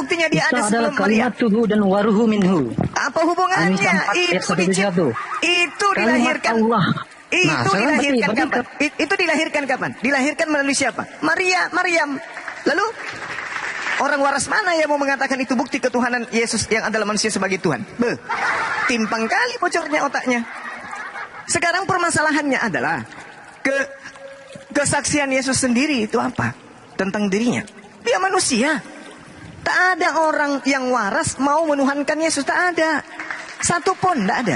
buktinya dia ada Isa adalah sebelum Maryam. kalimatuhu dan waruhu minhu. Apa hubungannya? Itu dilahirkan. Allah. Itu dilahirkan kapan? Itu dilahirkan kapan? Dilahirkan melalui siapa? Maryam. Lalu orang waras mana yang mau mengatakan itu bukti ketuhanan Yesus yang adalah manusia sebagai Tuhan? Timpang kali bocornya otaknya. Sekarang permasalahannya adalah kesaksian Yesus sendiri itu apa? Tentang dirinya. Dia manusia. Tak ada orang yang waras mau menuhankan Yesus. Tak ada. Satu pun tak ada.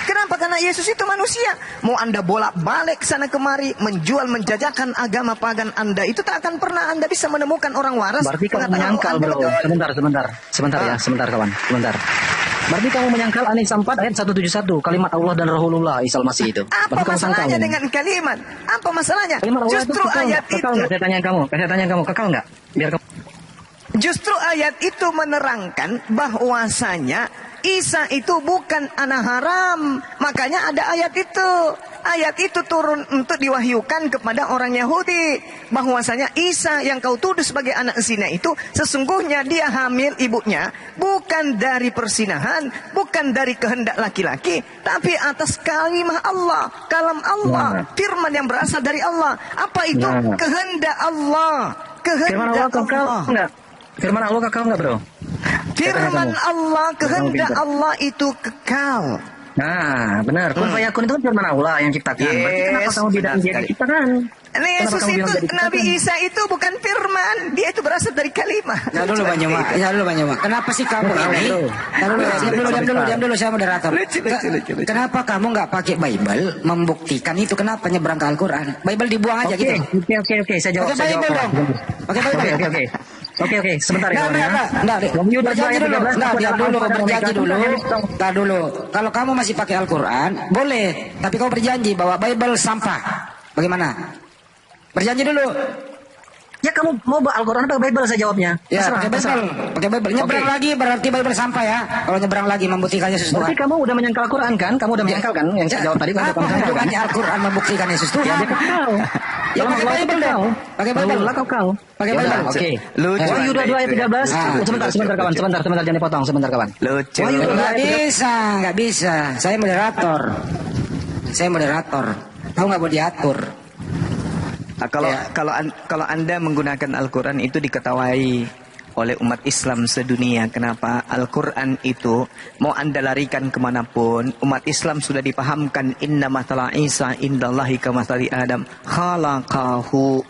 Kenapa? Karena Yesus itu manusia. Mau Anda bolak-balik sana kemari, menjual, menjajakan agama pagan Anda, itu tak akan pernah Anda bisa menemukan orang waras. Berarti kamu menyangkal, bro. Sebentar kawan. Berarti kamu menyangkal An-Nisa 4 ayat 171, kalimat Allah dan Rasulullah Isa Masih itu. Apa masalahnya dengan kalimat? Apa masalahnya? Justru ayat itu. Saya tanya kamu, kekal nggak? Biar kamu. Justru ayat itu menerangkan bahwasanya Isa itu bukan anak haram. Makanya ada ayat itu. Ayat itu turun untuk diwahyukan kepada orang Yahudi. Bahwasanya Isa yang kau tuduh sebagai anak zina itu, sesungguhnya dia hamil ibunya. Bukan dari persinahan, bukan dari kehendak laki-laki, tapi atas kalimah Allah. Kalam Allah, firman yang berasal dari Allah. Apa itu? Kehendak Allah. Kehendak Allah. Firman Allah kekal nggak, bro? Firman Allah, kehendak Allah itu kekal. Nah, benar. Kun fayakun itu kan firman Allah yang ciptakan. Berarti kenapa kamu bilang dia diciptakan? Yesus itu, Nabi Isa itu bukan firman. Dia itu berasal dari kalimat. Ya dulu Banyuma. Kenapa sih kamu ini? Diam dulu saya moderator. Kenapa kamu nggak pakai Bible membuktikan itu? Kenapa nyebrang ke Al-Quran? Bible dibuang aja gitu. Oke, saya jawab. Pakai Bible dong. Pakai Bible. Oke, sebentar ya. Berjanji dulu. Kalau kamu masih pakai Al-Quran, boleh. Tapi kau berjanji bahwa Bible sampah. Bagaimana? Berjanji dulu. Ya kamu mau Al-Quran atau Bible, saya jawabnya. Ya, pakai Bible. Nyebrang lagi berarti Bible sampah ya. Kalau nyebrang lagi membuktikan Yesus Tuhan. Berarti kamu udah menyangkal Al-Quran kan? Kamu udah menyangkal kan? Yang saya jawab tadi kan? Al-Quran membuktikan Yesus Tuhan. Ya, dia kekal. Ya pakai Bible dong. Pakai Bible. Pakai Bible. Oke. Wahyu 22 ayat 13. Sebentar kawan. Sebentar jangan dipotong. Sebentar kawan. Lucu. Nggak bisa. Saya moderator. Tahu nggak mau diatur? Nah, kalau Anda menggunakan Al-Quran itu diketahui oleh umat Islam sedunia. Kenapa? Al-Quran itu mau Anda larikan kemanapun, umat Islam sudah dipahamkan inna mathala Isa indallahi kamathali Adam khalaqahu.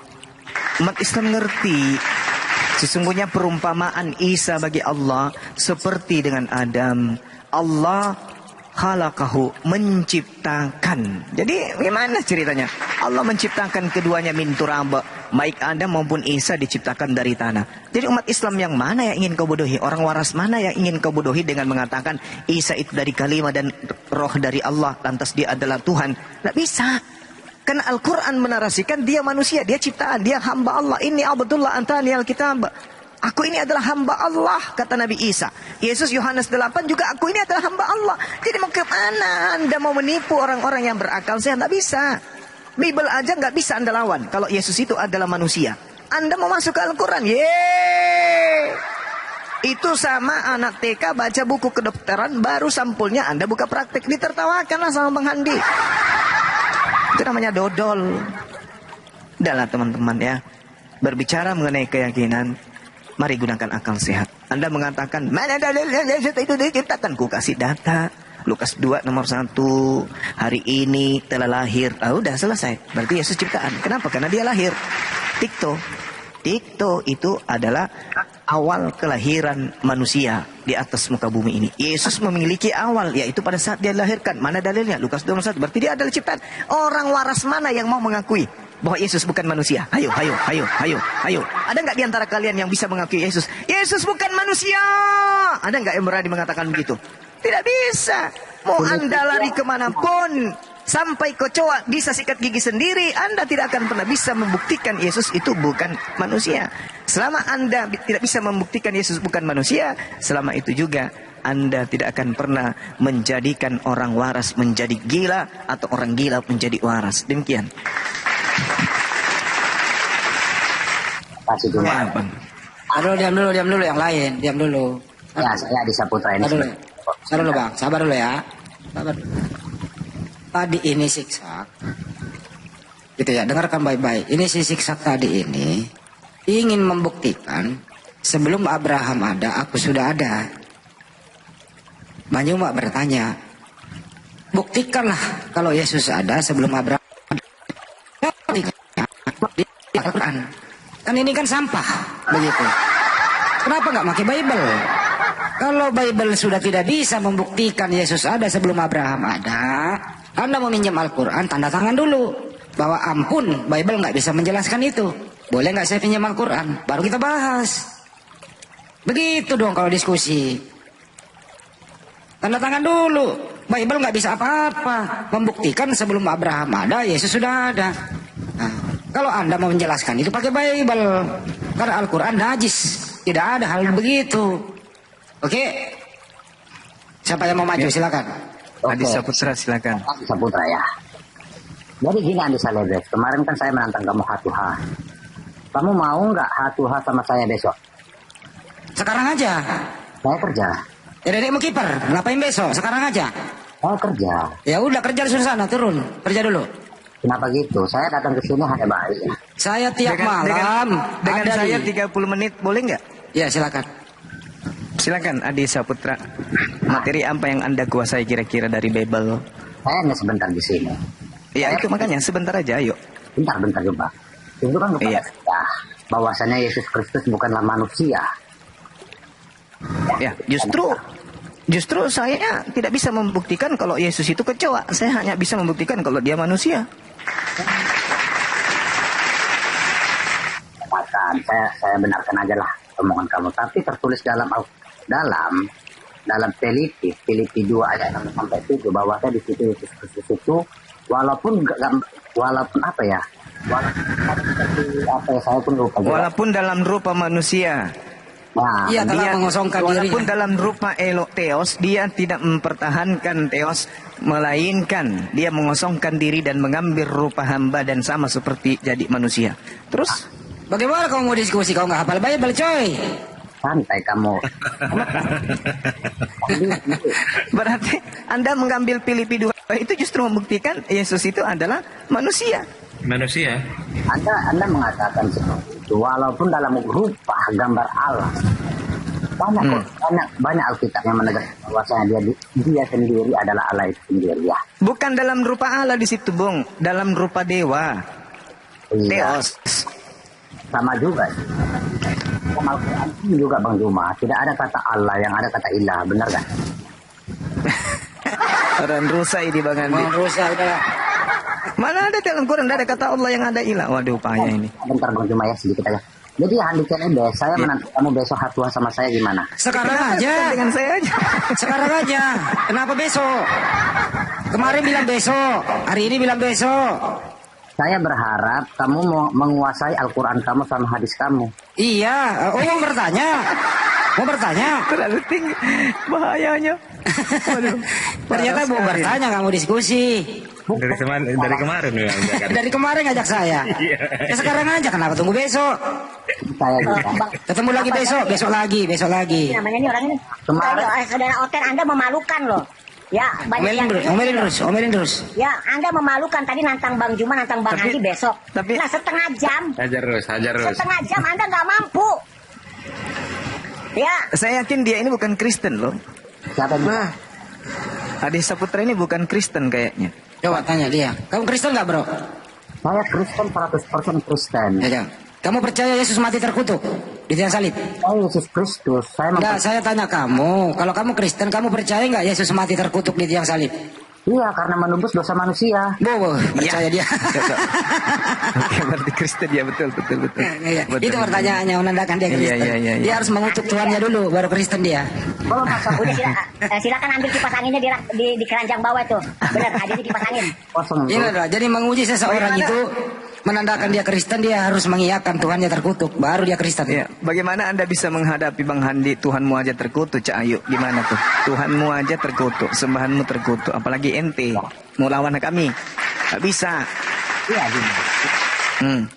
Umat Islam ngerti sesungguhnya perumpamaan Isa bagi Allah seperti dengan Adam. Allah khalaqahu, menciptakan. Jadi gimana ceritanya? Allah menciptakan keduanya min turab, baik Adam maupun Isa diciptakan dari tanah. Jadi umat Islam yang mana yang ingin kau bodohi? Orang waras mana yang ingin kau bodohi dengan mengatakan Isa itu dari kalimah dan roh dari Allah, lantas dia adalah Tuhan? Tidak bisa. Karena Al-Quran menarasikan dia manusia, dia ciptaan, dia hamba Allah. Ini Abdullah antani al-kitab. Aku ini adalah hamba Allah, kata Nabi Isa. Yesus Yohanes 8 juga, aku ini adalah hamba Allah. Jadi mau kemana Anda mau menipu orang-orang yang berakal sehat? Tidak bisa. Bible aja nggak bisa Anda lawan. Kalau Yesus itu adalah manusia. Anda mau masuk ke Al-Quran? Yeay! Itu sama anak TK baca buku kedokteran, baru sampulnya Anda buka praktek. Ditertawakanlah sama Bang Handi. Itu namanya dodol. Udahlah teman-teman ya. Berbicara mengenai keyakinan, mari gunakan akal sehat. Anda mengatakan, mana dalil Yesus itu diciptakan? Ku kasih data. Lukas 2 nomor 1. Hari ini telah lahir. Udah selesai. Berarti Yesus ciptaan. Kenapa? Karena dia lahir. Tikto itu adalah awal kelahiran manusia di atas muka bumi ini. Yesus memiliki awal, yaitu pada saat dia dilahirkan. Mana dalilnya? Lukas 2 nomor 1. Berarti dia adalah ciptaan. Orang waras mana yang mau mengakui bahwa Yesus bukan manusia? Ayo. Ada nggak di antara kalian yang bisa mengakui Yesus bukan manusia? Ada nggak yang berani mengatakan begitu? Tidak bisa. Mau Anda lari kemanapun, sampai kecoa bisa sikat gigi sendiri, Anda tidak akan pernah bisa membuktikan Yesus itu bukan manusia. Selama Anda tidak bisa membuktikan Yesus bukan manusia, selama itu juga Anda tidak akan pernah menjadikan orang waras menjadi gila, atau orang gila menjadi waras. Demikian. Aduh, diam dulu yang lain, diam dulu. Ya, saya Adi Saputra ini. Sabar dulu Bang, sabar dulu ya. Sabar. Tadi ini siksa. Gitu ya, dengarkan baik-baik. Ini si siksa tadi ini ingin membuktikan sebelum Abraham ada, aku sudah ada. Banyak Mbak bertanya, buktikanlah kalau Yesus ada sebelum Abraham. Di Al-Quran. Kan ini kan sampah, begitu. Kenapa nggak pakai Bible? Kalau Bible sudah tidak bisa membuktikan Yesus ada sebelum Abraham ada, Anda mau minjem Al-Quran, tanda tangan dulu. Bahwa ampun, Bible nggak bisa menjelaskan itu. Boleh nggak saya pinjam Al-Quran? Baru kita bahas. Begitu dong kalau diskusi. Tanda tangan dulu. Bible nggak bisa apa-apa. Membuktikan sebelum Abraham ada, Yesus sudah ada. Nah, kalau Anda mau menjelaskan itu pakai Bible. Karena Al-Quran najis. Tidak ada hal begitu. Oke? Siapa yang mau maju? Silakan. Adi Saputra silakan. Adi Saputra ya. Jadi gini Andi Salebes, kemarin kan saya menantang kamu hatuha. Kamu mau nggak hatuha sama saya besok? Sekarang aja. Saya kerja. Ya Dedek mau kiper. Ngapain besok? Sekarang aja. Saya kerja. Ya udah kerja di sana, turun. Kerja dulu. Kenapa gitu? Saya datang ke sini hanya baik. Saya tiap malam dengan ada saya di... 30 menit boleh nggak? Ya silakan. Silakan Adi Saputra. Materi apa yang Anda kuasai kira-kira dari Bible? Saya hanya sebentar di sini. Ya itu makanya sebentar aja, ayo. Bentar coba. Itu kan kepada saya bahwasanya Yesus Kristus bukanlah manusia. Ya, justru saya tidak bisa membuktikan kalau Yesus itu kecoa. Saya hanya bisa membuktikan kalau dia manusia. Katakan, saya benarkan aja lah omongan kamu. Tapi tertulis dalam Filipi 2 ayat 6 sampai 7 bahwasanya di situ Yesus Kristus itu walaupun apa ya? Saya pun lupa. Walaupun dalam rupa manusia. Nah, Iya, telah mengosongkan dirinya. Walaupun dalam rupa Theos, dia tidak mempertahankan Theos, melainkan dia mengosongkan diri dan mengambil rupa hamba dan sama seperti jadi manusia. Terus? Bagaimana kamu mau diskusi? Kau nggak hafal Bible, coy. Santai kamu. Berarti Anda mengambil Filipi 2 itu justru membuktikan Yesus itu adalah manusia. Manusia. Anda mengatakan seperti itu walaupun dalam rupa gambar Allah. Banyak Alkitab yang menegaskan bahwasanya dia sendiri adalah Allah itu sendiri ya. Bukan dalam rupa Allah di situ, Bung, dalam rupa dewa. Iya. Theos. Sama juga. Dalam Al-Quran juga Bang Juma, tidak ada kata Allah, yang ada kata ilah, benar kan? Orang rusa ini Bang Andi. Rusak udah. Mana ada dalam Quran ada kata Allah yang ada ilah. Waduh, payah ini. Bentar Bang Juma ya, sedikit aja. Jadi Andi Celebes, saya menanti kamu besok hatuah sama saya gimana? Sekarang aja. Dengan saya aja. Sekarang aja. Kenapa besok? Kemarin bilang besok, hari ini bilang besok. Saya berharap kamu mau menguasai Al-Quran kamu sama hadis kamu. Iya, mau bertanya. Mau bertanya. Terlalu tinggi bahayanya. Waduh. Ternyata mau bertanya, nggak mau diskusi. Dari kemarin ya. Dari kemarin ngajak saya. Ya sekarang aja, kenapa tunggu besok? Saya juga. Ketemu lagi besok lagi. Namanya nih orang ini. Kemarin- Saudara Oten, Anda memalukan loh. Ya, banyak Omelin terus. Ya, Anda memalukan tadi nantang Bang Juma, nantang Bang Tapi- Andi besok. tapi- Nah, setengah jam. Hajar terus. Setengah jam Anda nggak mampu. Ya, Saya yakin dia ini bukan Kristen loh. Siapa yang Nah, Adi Saputra ini bukan Kristen kayaknya. coba tanya dia. Kamu Kristen nggak, bro? Saya Kristen 100% Kristen. Ya. Kamu percaya Yesus mati terkutuk di tiang salib? Saya Yesus Kristus. Enggak, saya tanya kamu. Kalau kamu Kristen, kamu percaya nggak Yesus mati terkutuk di tiang salib? Iya, karena menembus dosa manusia. Percaya dia. Oke, berarti Kristen ya, betul. Iya, Betul. itu pertanyaannya menandakan dia Kristen. Iya. Dia harus mengutuk Tuhannya dulu, baru Kristen dia. Kalau masa udah silakan ambil kipas anginnya di keranjang bawah itu. Benar, ada di kipas angin. kosong Ini adalah, jadi menguji seseorang itu menandakan dia Kristen, dia harus mengiyakan Tuhannya terkutuk, baru dia Kristen. Ya, bagaimana Anda bisa menghadapi Bang Handi, Tuhanmu aja terkutuk, Cak Ayu? Gimana tuh? Tuhanmu aja terkutuk, sembahanmu terkutuk, apalagi ente mau lawan kami? Gak bisa. Iya, gini.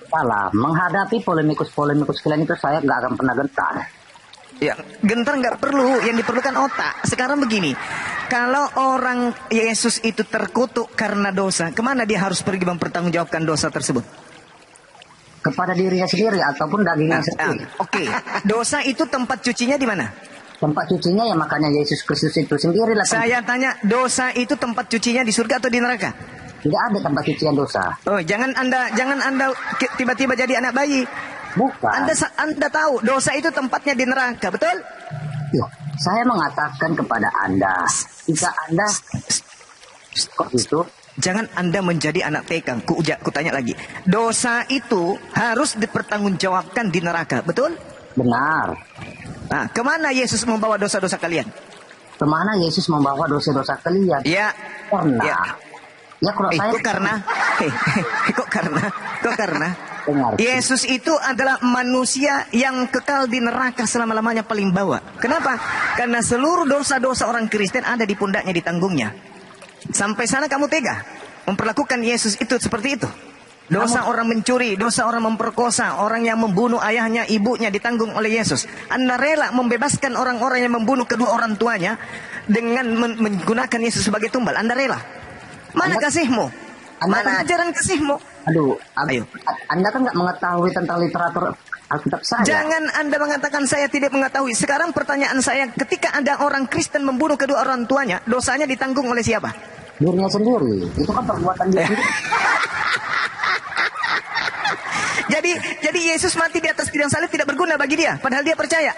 Salah. Menghadapi polemikus-polemikus kalian itu saya nggak akan pernah gentar. Ya, gentar nggak perlu, yang diperlukan otak. Sekarang begini, kalau orang Yesus itu terkutuk karena dosa, kemana dia harus pergi mempertanggungjawabkan dosa tersebut? Kepada dirinya sendiri ataupun dagingnya sendiri. Oke, dosa itu tempat cucinya di mana? Tempat cucinya ya makanya Yesus Kristus itu sendiri lah. Saya tanya, dosa itu tempat cucinya di surga atau di neraka? Tidak ada tempat cucian dosa. Oh, jangan anda tiba-tiba jadi anak bayi. Bukan. Anda tahu dosa itu tempatnya di neraka, betul? Ya, saya mengatakan kepada Anda, jika Anda kok itu, Jangan Anda menjadi anak TK. Ku tanya lagi. Dosa itu harus dipertanggungjawabkan di neraka, betul? benar. Nah, kemana Yesus membawa dosa-dosa kalian? Kemana Yesus membawa dosa-dosa kalian? Ya. Karena, Ya. ya kalau saya Kok karena? dengar. Yesus itu adalah manusia yang kekal di neraka selama-lamanya paling bawah. Kenapa? Karena seluruh dosa-dosa orang Kristen ada di pundaknya, ditanggungnya. Sampai sana kamu tega memperlakukan Yesus itu seperti itu. Dosa orang mencuri, dosa orang memperkosa, orang yang membunuh ayahnya, ibunya ditanggung oleh Yesus. Anda rela membebaskan orang-orang yang membunuh kedua orang tuanya dengan menggunakan Yesus sebagai tumbal. Anda rela? Mana kasihmu? Mana ajaran kasihmu? Aduh, Ayo. Anda kan nggak mengetahui tentang literatur Alkitab saya. Jangan Anda mengatakan saya tidak mengetahui. Sekarang pertanyaan saya, ketika ada orang Kristen membunuh kedua orang tuanya, dosanya ditanggung oleh siapa? Dirinya sendiri. Itu kan perbuatan dia sendiri. Jadi Yesus mati di atas tiang salib tidak berguna bagi dia, padahal dia percaya.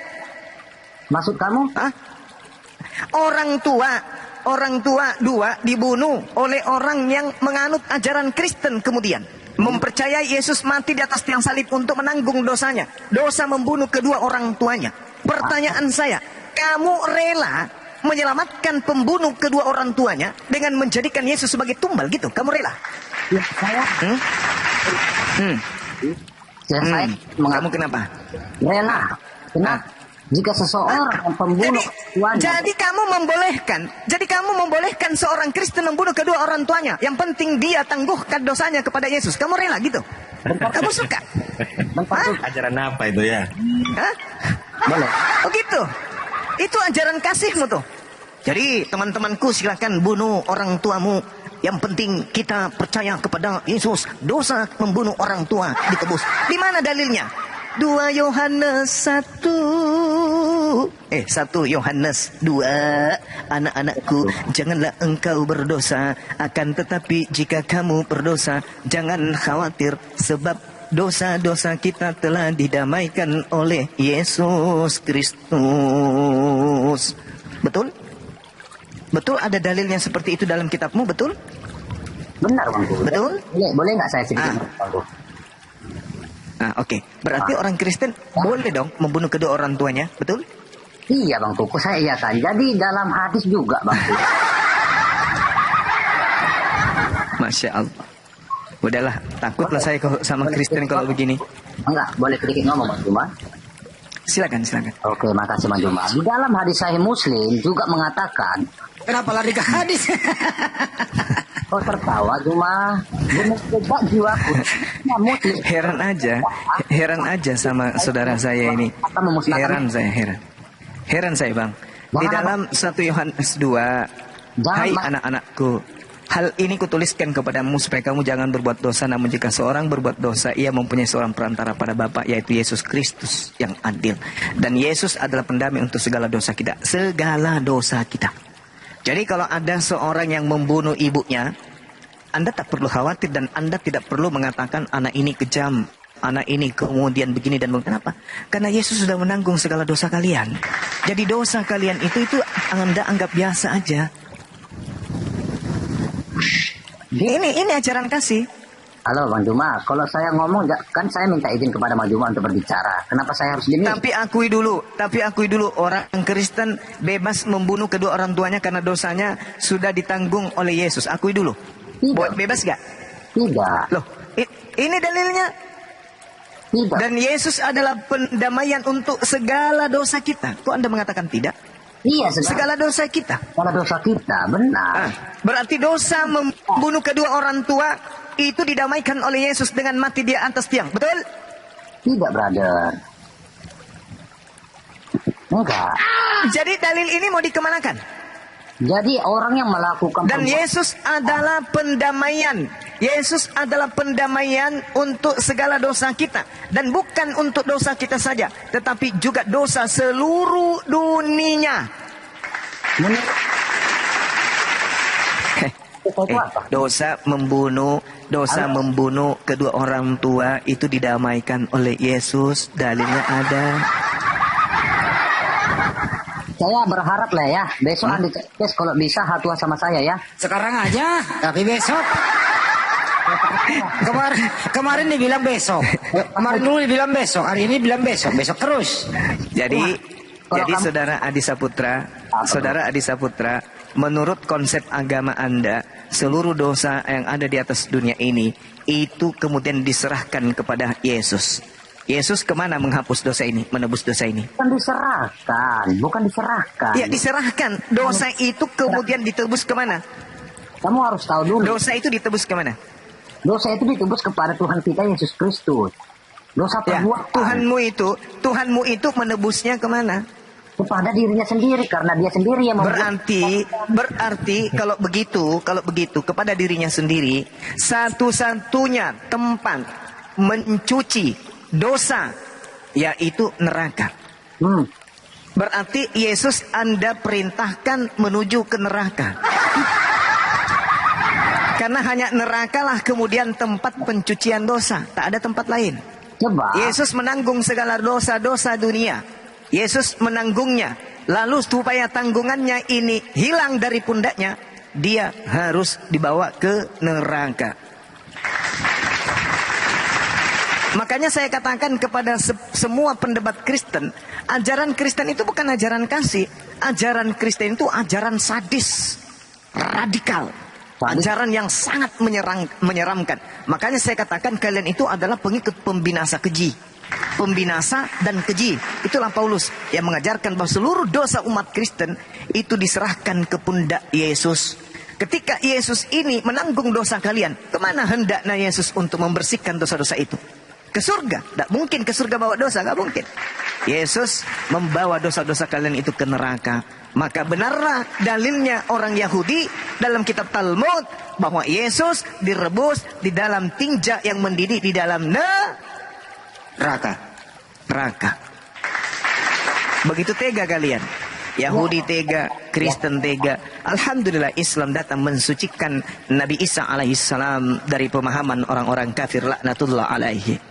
Maksud kamu? Hah? Orang tua dua dibunuh oleh orang yang menganut ajaran Kristen, kemudian mempercayai Yesus mati di atas tiang salib untuk menanggung dosanya. Dosa membunuh kedua orang tuanya. Pertanyaan saya, kamu rela menyelamatkan pembunuh kedua orang tuanya dengan menjadikan Yesus sebagai tumbal gitu? Kamu rela? Ya, saya. Ya, saya Kamu kenapa? rela. Kenapa? Jika seseorang yang pembunuh tuanya, Jadi kamu membolehkan seorang Kristen membunuh kedua orang tuanya. Yang penting dia tangguhkan dosanya kepada Yesus. Kamu rela gitu? Kamu suka? Ajaran apa itu ya? Hah? boleh. Oh gitu. Itu ajaran kasihmu tuh. Jadi teman-temanku silakan bunuh orang tuamu. Yang penting kita percaya kepada Yesus. Dosa membunuh orang tua ditebus. Di mana dalilnya? 2 Yohanes 1 Yohanes 2. Anak-anakku, janganlah engkau berdosa. Akan tetapi jika kamu berdosa, jangan khawatir, sebab dosa-dosa kita telah didamaikan oleh Yesus Kristus. Betul? Betul ada dalilnya seperti itu dalam kitabmu, betul? Benar, Bang. Betul? Boleh nggak saya sedikit? Bang? Oke. Berarti orang Kristen boleh dong membunuh kedua orang tuanya, betul? Iya, Bang Kuku, saya iya kan. Jadi dalam hadis juga, Bang Kuku. Masya Allah. Udahlah, takutlah saya sama Kristen kalau begini. Enggak, boleh sedikit ngomong, Bang Juma? Silakan. Oke, makasih, Bang Juma. Di dalam hadis Sahih Muslim juga mengatakan, Kenapa lari ke hadis? kau tertawa Juma, mencoba jiwaku. Ya, Muslim. Heran aja sama saudara saya ini. Heran saya Bang. Di dalam 1 Yohanes 2, hai anak-anakku, hal ini kutuliskan kepadamu supaya kamu jangan berbuat dosa. Namun jika seorang berbuat dosa, ia mempunyai seorang perantara pada Bapa, yaitu Yesus Kristus yang adil. Dan Yesus adalah pendamai untuk segala dosa kita. Segala dosa kita. Jadi kalau ada seorang yang membunuh ibunya, Anda tak perlu khawatir dan Anda tidak perlu mengatakan anak ini kejam, anak ini kemudian begini dan begini. Kenapa? Karena Yesus sudah menanggung segala dosa kalian. Jadi dosa kalian itu Anda anggap biasa aja. Ini ajaran kasih. Halo Bang Juma, kalau saya ngomong kan saya minta izin kepada Bang Juma untuk berbicara. Kenapa saya harus diam? Tapi akui dulu orang Kristen bebas membunuh kedua orang tuanya karena dosanya sudah ditanggung oleh Yesus. Akui dulu. Tidak. Bebas gak? Tidak. Loh, ini dalilnya. Tidak. Dan Yesus adalah pendamaian untuk segala dosa kita. Kok Anda mengatakan tidak? Iya, segala dosa kita. Segala dosa kita, benar. Berarti dosa membunuh kedua orang tua itu didamaikan oleh Yesus dengan mati di atas tiang. Betul? Tidak, brother. Enggak. Jadi dalil ini mau dikemanakan? Jadi orang yang melakukan Dan Yesus adalah pendamaian. Yesus adalah pendamaian untuk segala dosa kita. Dan bukan untuk dosa kita saja, tetapi juga dosa seluruh dunia. Dosa membunuh kedua orang tua itu didamaikan oleh Yesus. Dalilnya ada. Saya berharap lah ya, besok Andi tes kalau bisa hatua sama saya ya. Sekarang aja, tapi besok. Kemarin dibilang besok. Kemarin dulu dibilang besok, hari ini bilang besok, besok terus. Jadi Saudara Adi Saputra, menurut konsep agama Anda, seluruh dosa yang ada di atas dunia ini itu kemudian diserahkan kepada Yesus. Yesus kemana menghapus dosa ini, menebus dosa ini? Bukan diserahkan. Ya, diserahkan. Dosa itu kemudian ditebus kemana? Kamu harus tahu dulu. Dosa itu ditebus kemana? Dosa itu ditebus kepada Tuhan kita Yesus Kristus. Dosa perbuatan. Tuhanmu itu menebusnya kemana? Kepada dirinya sendiri, karena dia sendiri yang membuat. Berarti kalau begitu kepada dirinya sendiri, satu-satunya tempat mencuci dosa yaitu neraka. Berarti Yesus Anda perintahkan menuju ke neraka. Karena hanya nerakalah kemudian tempat pencucian dosa, tak ada tempat lain. Coba. Yesus menanggung segala dosa-dosa dunia. Yesus menanggungnya. Lalu supaya tanggungannya ini hilang dari pundaknya, dia harus dibawa ke neraka. Makanya saya katakan kepada semua pendebat Kristen, ajaran Kristen itu bukan ajaran kasih. Ajaran Kristen itu ajaran sadis, radikal. Ajaran yang sangat menyeramkan. Makanya saya katakan kalian itu adalah pengikut pembinasa keji. Pembinasa dan keji. Itulah Paulus yang mengajarkan bahwa seluruh dosa umat Kristen itu diserahkan ke pundak Yesus. Ketika Yesus ini menanggung dosa kalian, kemana hendaknya Yesus untuk membersihkan dosa-dosa itu? Ke surga. Tak mungkin ke surga bawa dosa, gak mungkin. Yesus membawa dosa-dosa kalian itu ke neraka. Maka benarlah dalilnya orang Yahudi dalam kitab Talmud bahwa Yesus direbus di dalam tinja yang mendidih di dalam neraka. Begitu tega kalian. Yahudi tega, Kristen tega. Alhamdulillah Islam datang mensucikan Nabi Isa alaihissalam dari pemahaman orang-orang kafir laknatullah alaihi.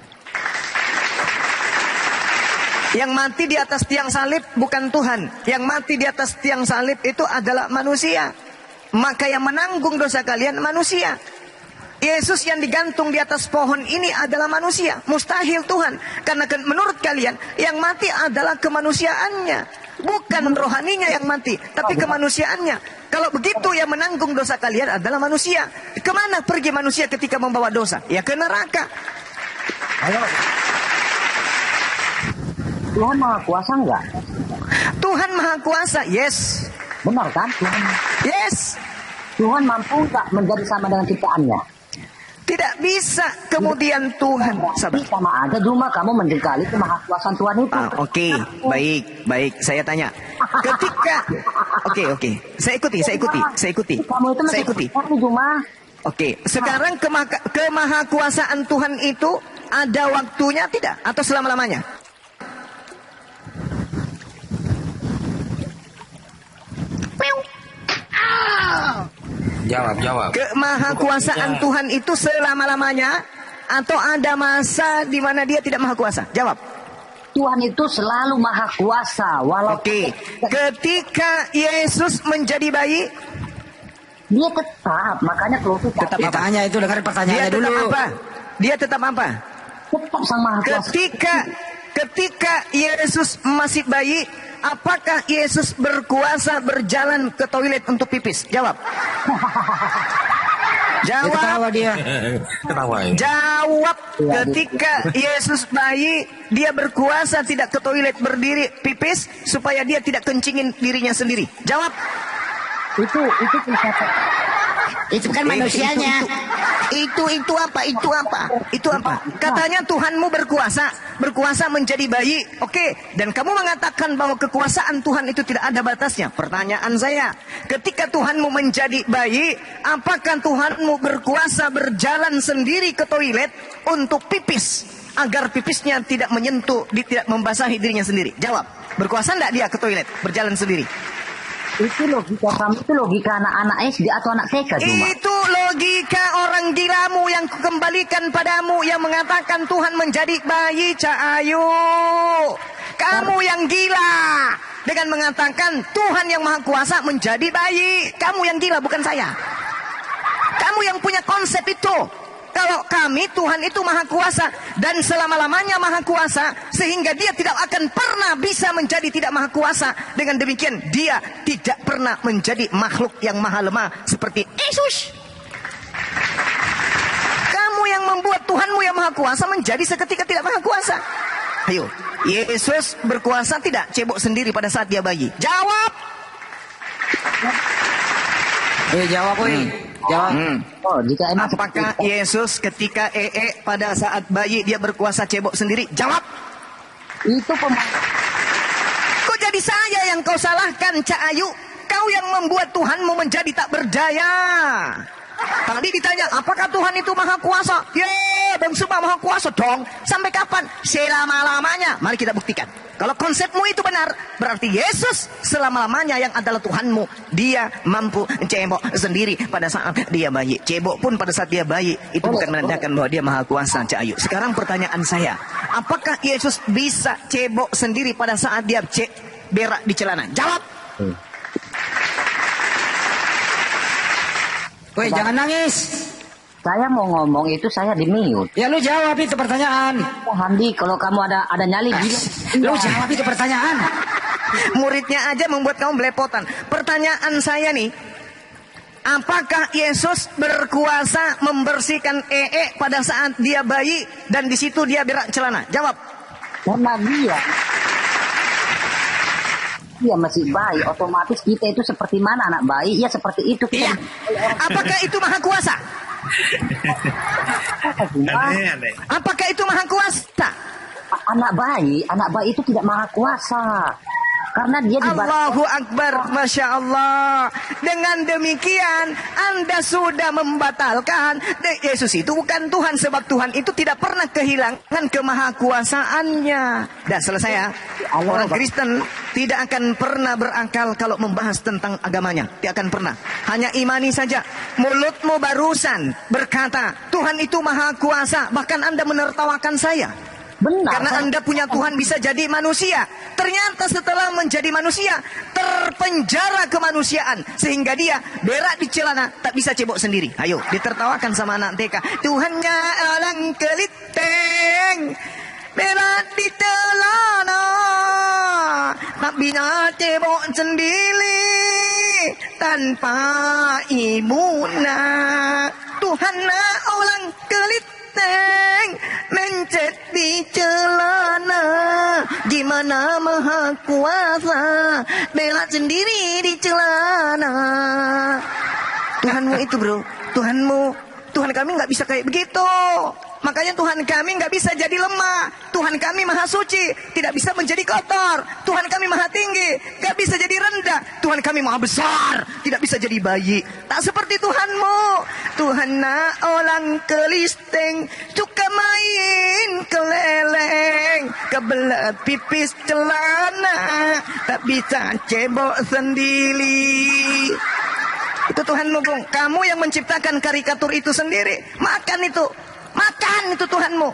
Yang mati di atas tiang salib bukan Tuhan. Yang mati di atas tiang salib itu adalah manusia. Maka yang menanggung dosa kalian manusia. Yesus yang digantung di atas pohon ini adalah manusia. Mustahil Tuhan. Karena menurut kalian yang mati adalah kemanusiaannya. Bukan rohaninya yang mati, tapi kemanusiaannya. Kalau begitu yang menanggung dosa kalian adalah manusia. Kemana pergi manusia ketika membawa dosa? Ya ke neraka. Halo. Tuhan Maha Kuasa enggak? Tuhan Maha Kuasa, yes. Benar kan? Tuhan. Yes. Tuhan mampu enggak menjadi sama dengan ciptaannya? Tidak bisa kemudian Tuhan. Sabar. Sama aja cuma kamu mendekali kemahakuasaan Tuhan itu. Oke. Baik. Saya tanya. Ketika Oke. Saya ikuti. Kamu itu saya ikuti. Cuma. Oke. Sekarang kemahakuasaan Tuhan itu ada waktunya tidak? Atau selama-lamanya? Jawab. Kemahakuasaan Tuhan itu selama-lamanya atau ada masa di mana dia tidak maha kuasa? Jawab. Tuhan itu selalu maha kuasa. Oke. Ketika Yesus menjadi bayi, dia tetap. Makanya kalau itu tetap apa? Tanya itu dengar pertanyaannya dulu. Dia tetap apa? Tetap sang maha kuasa. Ketika Yesus masih bayi, apakah Yesus berkuasa berjalan ke toilet untuk pipis? Jawab. Ketawa dia. Jawab. Ketika Yesus bayi, dia berkuasa tidak ke toilet berdiri pipis supaya dia tidak kencingin dirinya sendiri. Jawab. Itu kan manusianya. Itu apa? Itu apa? Itu apa? Katanya Tuhanmu berkuasa menjadi bayi. Oke, dan kamu mengatakan bahwa kekuasaan Tuhan itu tidak ada batasnya. Pertanyaan saya, ketika Tuhanmu menjadi bayi, apakah Tuhanmu berkuasa berjalan sendiri ke toilet untuk pipis agar pipisnya tidak menyentuh, tidak membasahi dirinya sendiri? Jawab. Berkuasa enggak dia ke toilet berjalan sendiri? Itu logika kamu, itu logika anak-anak SD atau anak TK cuma. Itu logika orang gilamu yang kukembalikan padamu yang mengatakan Tuhan menjadi bayi, Cak Ayu. Kamu yang gila dengan mengatakan Tuhan yang Maha Kuasa menjadi bayi. Kamu yang gila, bukan saya. Kamu yang punya konsep itu. Kalau kami, Tuhan itu Maha Kuasa dan selama-lamanya Maha Kuasa, sehingga dia tidak akan pernah bisa menjadi tidak Maha Kuasa. Dengan demikian dia tidak pernah menjadi makhluk yang maha lemah seperti Yesus. Kamu yang membuat Tuhanmu yang Maha Kuasa menjadi seketika tidak Maha Kuasa. Ayo, Yesus berkuasa tidak cebok sendiri pada saat dia bayi? Jawab. Jawab, jawab. Oh, jika emang Apakah Yesus ketika pada saat bayi dia berkuasa cebok sendiri? Jawab. itu Kok jadi saya yang kau salahkan, Cak Ayu? Kau yang membuat Tuhanmu menjadi tak berdaya. Tadi ditanya, apakah Tuhan itu Maha Kuasa? Ya, Bang Suba Maha Kuasa dong. Sampai kapan? Selama-lamanya. Mari kita buktikan. Kalau konsepmu itu benar, berarti Yesus selama-lamanya yang adalah Tuhanmu. Dia mampu cebok sendiri pada saat dia bayi. Cebok pun pada saat dia bayi, itu bukan menandakan bahwa dia Maha Kuasa, Cak Ayu. Sekarang pertanyaan saya, apakah Yesus bisa cebok sendiri pada saat dia berak di celana? Jawab. Woi, jangan nangis. saya mau ngomong itu saya di mute. Ya lu jawab itu pertanyaan. Oh, Handi, kalau kamu ada nyali Lu jawab itu pertanyaan. Muridnya aja membuat kamu belepotan. Pertanyaan saya nih, apakah Yesus berkuasa membersihkan pada saat dia bayi dan di situ dia berak celana? Jawab. Karena dia masih bayi, otomatis kita itu seperti mana anak bayi? Ya seperti itu. Iya. Apakah itu Maha Kuasa? Aneh. Apakah itu Maha Kuasa? Anak bayi itu tidak maha kuasa. Karena dia Allahu Akbar, Masya Allah. Dengan demikian Anda sudah membatalkan Yesus itu bukan Tuhan. Sebab Tuhan itu tidak pernah kehilangan kemahakuasaannya. Dan selesai ya. Orang Kristen tidak akan pernah berakal kalau membahas tentang agamanya. Tidak akan pernah. Hanya imani saja. Mulutmu barusan berkata Tuhan itu Maha Kuasa. Bahkan Anda menertawakan saya. benar. Karena Anda punya Tuhan bisa jadi manusia. Ternyata setelah menjadi manusia terpenjara kemanusiaan sehingga dia berak di celana tak bisa cebok sendiri. Ayo ditertawakan sama anak TK. Tuhannya orang keliteng berak di celana tak bisa cebok sendiri tanpa ibunya. Tuhannya orang keliteng mencet di celana, gimana Maha Kuasa berak sendiri di celana. Tuhanmu itu bro, Tuhan kami nggak bisa kayak begitu. Makanya Tuhan kami nggak bisa jadi lemah. Tuhan kami maha suci, tidak bisa menjadi kotor. Tuhan kami maha tinggi, nggak bisa jadi rendah. Tuhan kami maha besar, tidak bisa jadi bayi. Tak seperti Tuhanmu. Tuhan na orang kelisteng, suka main keleleng, kebelet pipis celana, tak bisa cebok sendiri. Itu Tuhanmu, Bung. Kamu yang menciptakan karikatur itu sendiri. Makan itu Tuhanmu.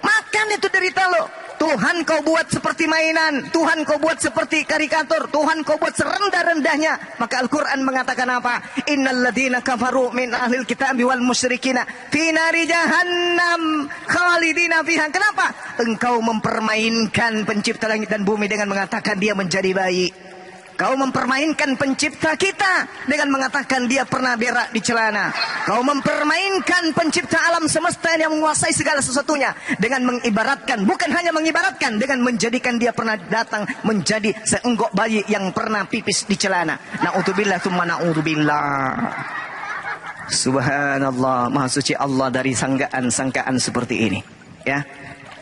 Makan itu derita lo. Tuhan kau buat seperti mainan. Tuhan kau buat seperti karikatur. Tuhan kau buat serendah-rendahnya. Maka Al-Quran mengatakan apa? Innal ladhina kafaru min ahlil kitabi wal musyrikina fi nari jahannam khalidina fiha. Kenapa? Engkau mempermainkan pencipta langit dan bumi dengan mengatakan dia menjadi bayi. Kau mempermainkan pencipta kita dengan mengatakan dia pernah berak di celana. Kau mempermainkan pencipta alam semesta yang menguasai segala sesuatunya dengan mengibaratkan, bukan hanya mengibaratkan, dengan menjadikan dia pernah datang menjadi seenggok bayi yang pernah pipis di celana. Na'udzubillah tsumma na'udzubillah. Subhanallah, maha suci Allah dari sangkaan-sangkaan seperti ini. Ya.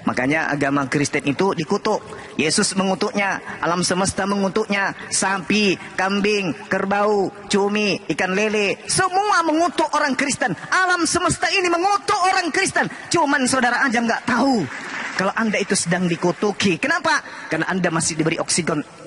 Makanya agama Kristen itu dikutuk. Yesus mengutuknya, alam semesta mengutuknya, sapi, kambing, kerbau, cumi, ikan lele, semua mengutuk orang Kristen. Alam semesta ini mengutuk orang Kristen. Cuman saudara aja nggak tahu kalau Anda itu sedang dikutuki. Kenapa? Karena Anda masih diberi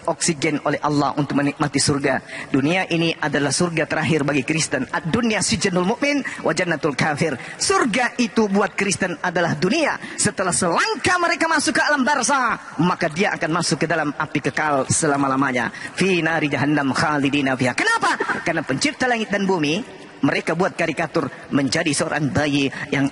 oksigen oleh Allah untuk menikmati surga. Dunia ini adalah surga terakhir bagi Kristen. Ad-dunya sijnul mu'min wa jannatul kafir. Surga itu buat Kristen adalah dunia. Setelah selangkah mereka masuk ke alam barzah, maka dia akan masuk ke dalam api kekal selama-lamanya. Fi nari jahannam khalidina fiha. Kenapa? Karena pencipta langit dan bumi mereka buat karikatur menjadi seorang bayi yang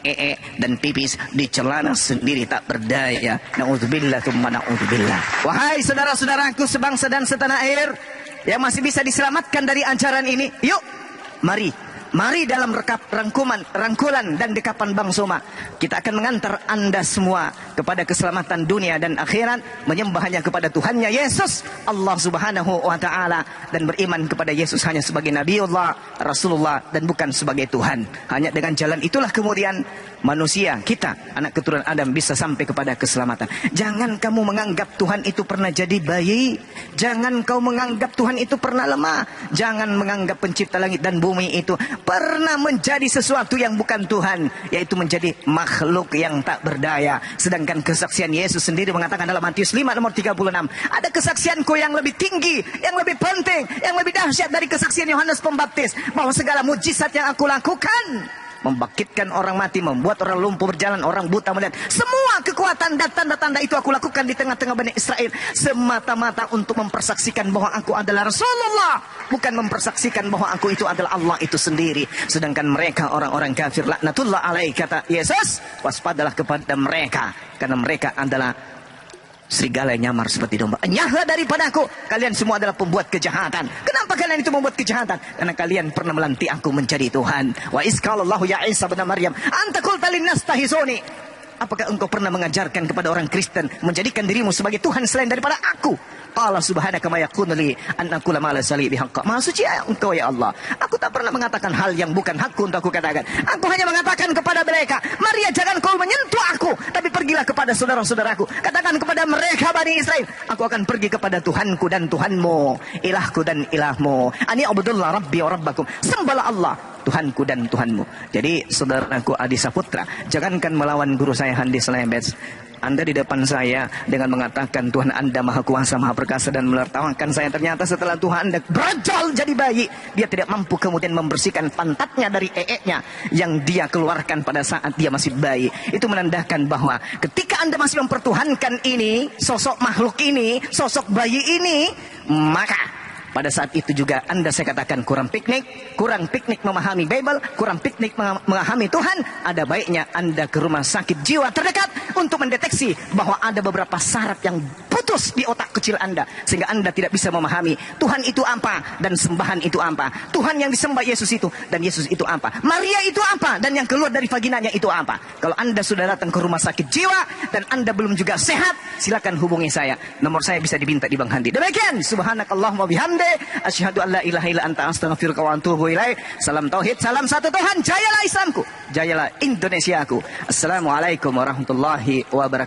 dan pipis di celana sendiri tak berdaya. Na'udzubillah tsumma na'udzubillah. Wahai saudara-saudaraku sebangsa dan setanah air yang masih bisa diselamatkan dari ajaran ini, yuk mari dalam rangkulan dan dekapan Bang Soma, kita akan mengantar Anda semua kepada keselamatan dunia dan akhirat, menyembah hanya kepada Tuhannya Yesus Allah Subhanahu wa taala, dan beriman kepada Yesus hanya sebagai Nabiullah, Rasulullah, dan bukan sebagai Tuhan. Hanya dengan jalan itulah kemudian manusia, kita anak keturunan Adam, bisa sampai kepada keselamatan. Jangan kamu menganggap Tuhan itu pernah jadi bayi. Jangan kau menganggap Tuhan itu pernah lemah. Jangan menganggap pencipta langit dan bumi itu pernah menjadi sesuatu yang bukan Tuhan, yaitu menjadi makhluk yang tak berdaya. Sedangkan kesaksian Yesus sendiri mengatakan dalam Matius 5 nomor 36, ada kesaksianku yang lebih tinggi, yang lebih penting, yang lebih dahsyat dari kesaksian Yohanes Pembaptis, bahwa segala mujizat yang aku lakukan, membangkitkan orang mati, membuat orang lumpuh berjalan, orang buta melihat, semua kekuatan dan tanda-tanda itu aku lakukan di tengah-tengah Bani Israel, semata-mata untuk mempersaksikan bahwa aku adalah Rasulullah, bukan mempersaksikan bahwa aku itu adalah Allah itu sendiri. Sedangkan mereka orang-orang kafir, laknatullah alaih, kata Yesus, waspadalah kepada mereka, karena mereka adalah serigala yang nyamar seperti domba. Enyahlah daripadaku, kalian semua adalah pembuat kejahatan. Kenapa kalian itu membuat kejahatan? Karena kalian pernah melantik aku menjadi Tuhan. Wa isqalallahu ya Isa bin Maryam anta qulta linnas tahizuni. Apakah engkau pernah mengajarkan kepada orang Kristen menjadikan dirimu sebagai Tuhan selain daripada aku? Allah subhanaka ma yakunu li an aqula ma la sali bihaqqa. Maha suci engkau ya Allah. Aku tak pernah mengatakan hal yang bukan hakku untuk aku katakan. Aku hanya mengatakan kepada mereka, Maria jangan kau menyentuh aku, tapi pergilah kepada saudara-saudaraku. Katakan kepada mereka Bani Israel, aku akan pergi kepada Tuhanku dan Tuhanmu, ilahku dan ilahmu. Ani abdullah rabbi wa rabbakum. Sembahlah Allah, Tuhanku dan Tuhanmu. Jadi saudaraku Adi Saputra, jangankan melawan guru saya Handi Slembets, Anda di depan saya dengan mengatakan Tuhan Anda maha kuasa, maha perkasa, dan menertawakan saya. Ternyata setelah Tuhan Anda berajal jadi bayi, dia tidak mampu kemudian membersihkan pantatnya dari nya yang dia keluarkan pada saat dia masih bayi. Itu menandakan bahwa ketika Anda masih mempertuhankan ini, sosok makhluk ini, sosok bayi ini, maka pada saat itu juga Anda, saya katakan, kurang piknik memahami Bible, kurang piknik memahami Tuhan. Ada baiknya Anda ke rumah sakit jiwa terdekat untuk mendeteksi bahwa ada beberapa syarat yang putus di otak kecil Anda, sehingga Anda tidak bisa memahami Tuhan itu apa dan sembahan itu apa, Tuhan yang disembah Yesus itu dan Yesus itu apa, Maria itu apa dan yang keluar dari vaginanya itu apa. Kalau Anda sudah datang ke rumah sakit jiwa dan Anda belum juga sehat, silakan hubungi saya. Nomor saya bisa diminta di Bang Handi. Demikian, subhanakallahumma bihamdi, asyhadu an la ilaha illa anta astaghfiruka wa atubu ilaik. Salam tauhid, salam satu Tuhan. Jayalah Islamku, jayalah Indonesiaku. Assalamualaikum warahmatullahi wabarakatuh.